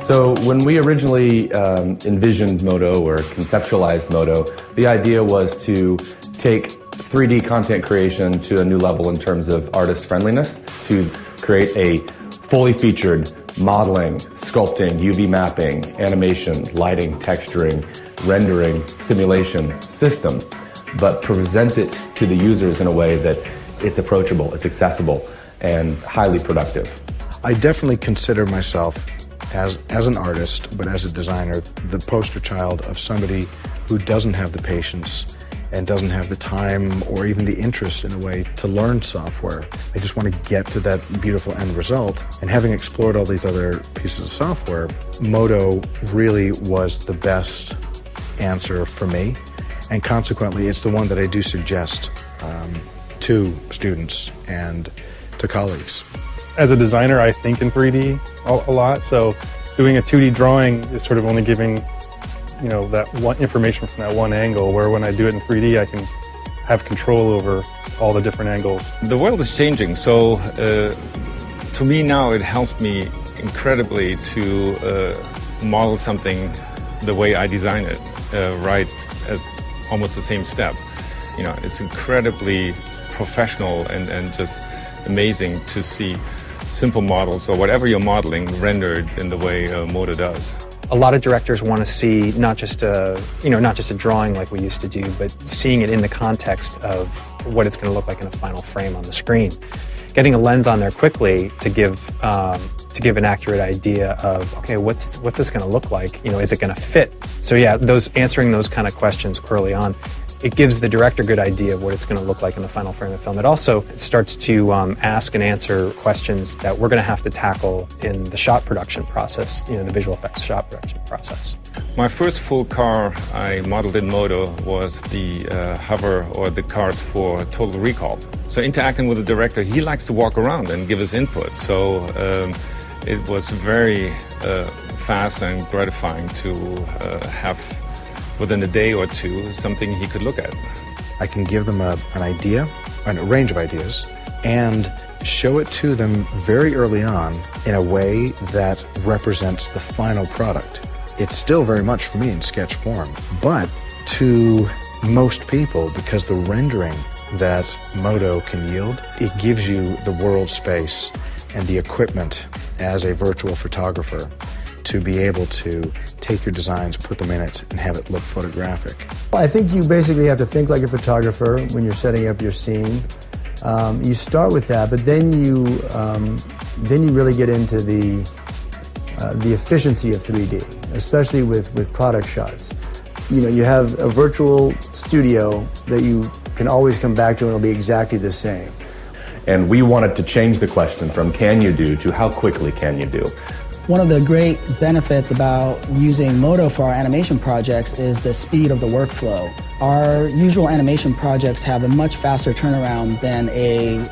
So when we originally envisioned MODO or conceptualized MODO, the idea was to take 3D content creation to a new level in terms of artist friendliness, to create a fully featured modeling, sculpting, UV mapping, animation, lighting, texturing, rendering, simulation system, but present it to the users in a way that it's approachable, it's accessible, and highly productive. I definitely consider myself as an artist, but as a designer, the poster child of somebody who doesn't have the patience and doesn't have the time or even the interest in a way to learn software. I just want to get to that beautiful end result. And having explored all these other pieces of software, MODO really was the best answer for me. And consequently, it's the one that I do suggest to students and to colleagues. As a designer, I think in 3D a lot, so doing a 2D drawing is sort of only giving, you know, that one information from that one angle, where when I do it in 3D, I can have control over all the different angles. The world is changing, so to me now it helps me incredibly to model something the way I design it, right as almost the same step. You know, it's incredibly professional and just amazing to see simple models or whatever you're modeling rendered in the way MODO does. A lot of directors want to see not just a drawing like we used to do, but seeing it in the context of what it's going to look like in a final frame on the screen. Getting a lens on there quickly to give an accurate idea of, okay, what's this going to look like? You know, is it going to fit? So yeah, answering those kind of questions early on, it gives the director a good idea of what it's going to look like in the final frame of the film. It also starts to ask and answer questions that we're going to have to tackle in the shot production process, you know, the visual effects shot production process. My first full car I modeled in MODO was the hover or the cars for Total Recall. So interacting with the director, he likes to walk around and give his input. So it was very fast and gratifying to have within a day or two, something he could look at. I can give them an idea, a range of ideas, and show it to them very early on in a way that represents the final product. It's still very much for me in sketch form, but to most people, because the rendering that MODO can yield, it gives you the world space and the equipment as a virtual photographer to be able to take your designs, put them in it, and have it look photographic. I think you basically have to think like a photographer when you're setting up your scene. You start with that, but then you really get into the efficiency of 3D, especially with product shots. You know, you have a virtual studio that you can always come back to and it'll be exactly the same. And we wanted to change the question from can you do to how quickly can you do. One of the great benefits about using MODO for our animation projects is the speed of the workflow. Our usual animation projects have a much faster turnaround than a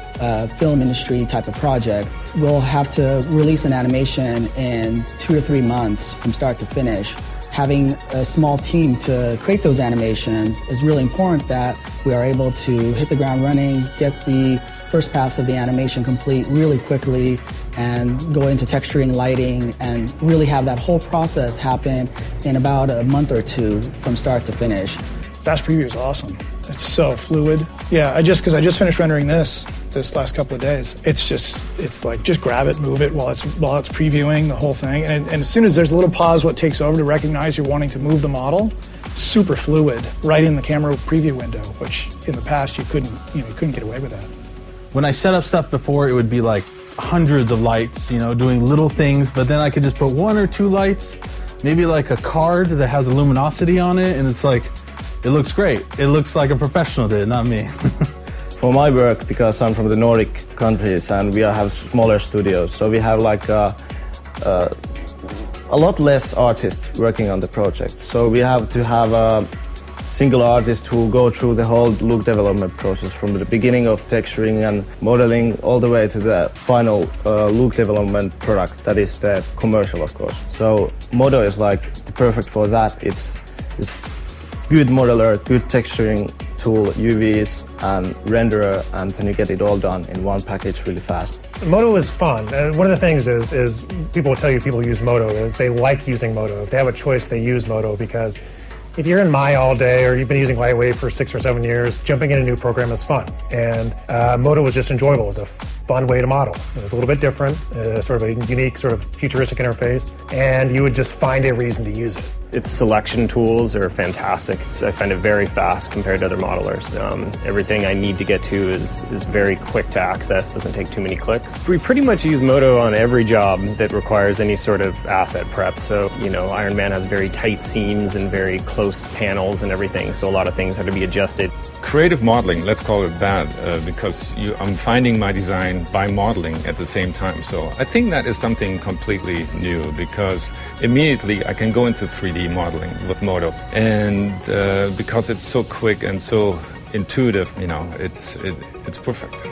film industry type of project. We'll have to release an animation in 2 to 3 months from start to finish. Having a small team to create those animations is really important, that we are able to hit the ground running, get the first pass of the animation complete really quickly, and go into texturing, lighting, and really have that whole process happen in about a month or 2 from start to finish. Fast preview is awesome. It's so fluid. Yeah, because I just finished rendering this last couple of days. It's like just grab it, move it while it's previewing the whole thing, and as soon as there's a little pause, what takes over to recognize you're wanting to move the model, super fluid, right in the camera preview window, which in the past you couldn't get away with that. When I set up stuff before, it would be like hundreds of lights, doing little things, but then I could just put 1 or 2 lights, maybe like a card that has a luminosity on it, and it's like, it looks great. It looks like a professional did, not me. For my work, because I'm from the Nordic countries and we have smaller studios, so we have like a lot less artists working on the project. So we have to have a single artist who go through the whole look development process from the beginning of texturing and modeling all the way to the final look development product, that is the commercial, of course. So MODO is like perfect for that. It's good modeler, good texturing, tool, UVs, and renderer, and then you get it all done in one package really fast. MODO is fun. One of the things is people will tell you people use MODO is they like using MODO. If they have a choice, they use MODO because if you're in Maya all day or you've been using Lightwave for 6 or 7 years, jumping in a new program is fun. And MODO was just enjoyable. It was a fun way to model. It was a little bit different, sort of a unique, sort of futuristic interface, and you would just find a reason to use it. Its selection tools are fantastic. I find it very fast compared to other modelers. Everything I need to get to is very quick to access, doesn't take too many clicks. We pretty much use MODO on every job that requires any sort of asset prep. So, you know, Iron Man has very tight seams and very close panels and everything, so a lot of things have to be adjusted. Creative modeling, let's call it that, because I'm finding my design by modeling at the same time. So I think that is something completely new because immediately I can go into 3D modeling with MODO, and because it's so quick and so intuitive, you know, it's perfect.